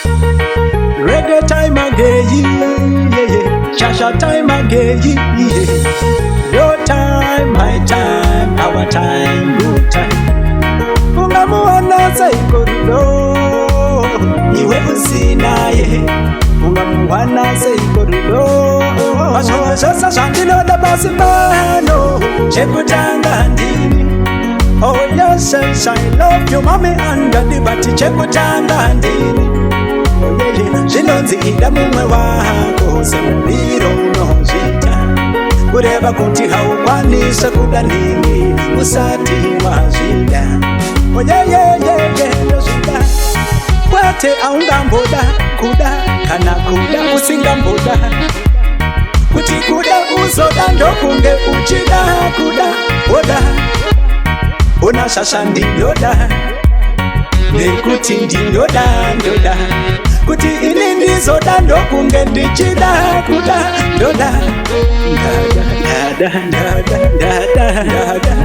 Reggae time again, yeah. Shasha time again, yeah. Your time, my time, our time, good time. Ungamuwana saikorido, iwe usinaye. Ungamuwana saikorido. Sasa shandilo da basimano, chekutanga ndini. Oh yes, yes, I love you, mommy and daddy, but chekutanga ndini. Zvinonzi ida mumwe wako semuriro unozvita kureva kuti haukwanisa kuda nini usati wazvida. Oyeyeyeye ndozvida kwete aungamboda kuda kana kuda usingamboda kuti kuda uzoda ndokunge uchida kuda oda ona shasha ndindoda nekuti ndindoda ndoda kuti ini ndizoda ndokunge ndichida kuda ndoda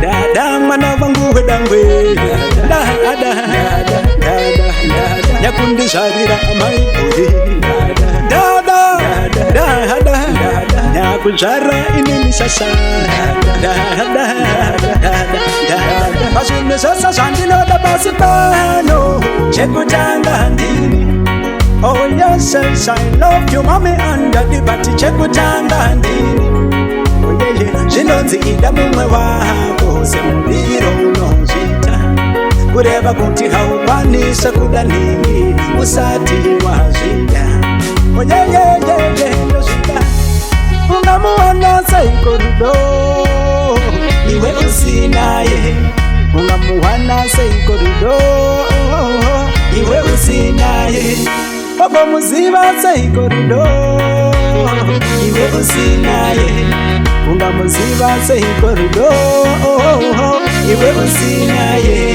dada mwana wangu wedangwe dada yakundizvarira amaiburi dada yakuzvara inini sasa pazvinhu zvose zvandinoda pasi pano chekutanga ndini. Oh yes, yes, I love you, mommy and daddy, but chekutanga ndini. Oh yeah, zvinonzi ida mumwe wako semuriro unozvita kureva kuti haukwanisa kuda nini usati wazvida. Oh yeah, ndozvida ungamuwana saikorido iwe usinaye. Ungamuwana saikorido iwe usinaye. Baba muziva saikorido iwe usinaye. Ungamuziva saikorido iwe usinaye.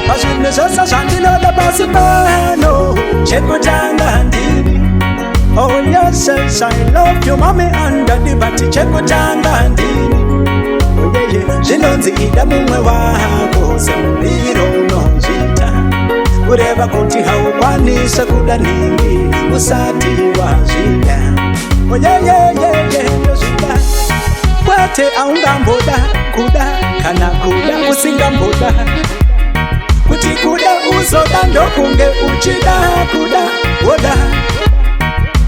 Pazvinhu zvose zvandinoda pasi pano chekutanga ndini. Oh yes, yes, I love you, mommy and daddy, but chekutanga ndini. Oh yeah, zvinonzi ida mumwe wako semuriro unozvita kureva kuti haukwanisa kuda nini usati wazvida. Oh yeah, ndozvida kwete aungamboda kuda kana kuda usingamboda kuti kuda uzoda ndokunge uchida kuda oda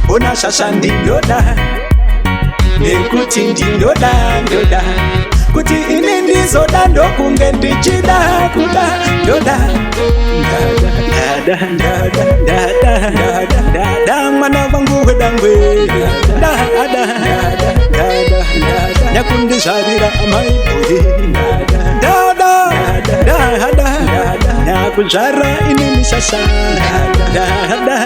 ona shasha ndindoda nekuti ndindoda ndoda kuti ini ndizoda ndokunge ndichida kuda ndoda dada mwana wangu wedangwe dada yakundizvarira amaiburi dada yakuzvara inini sasa dada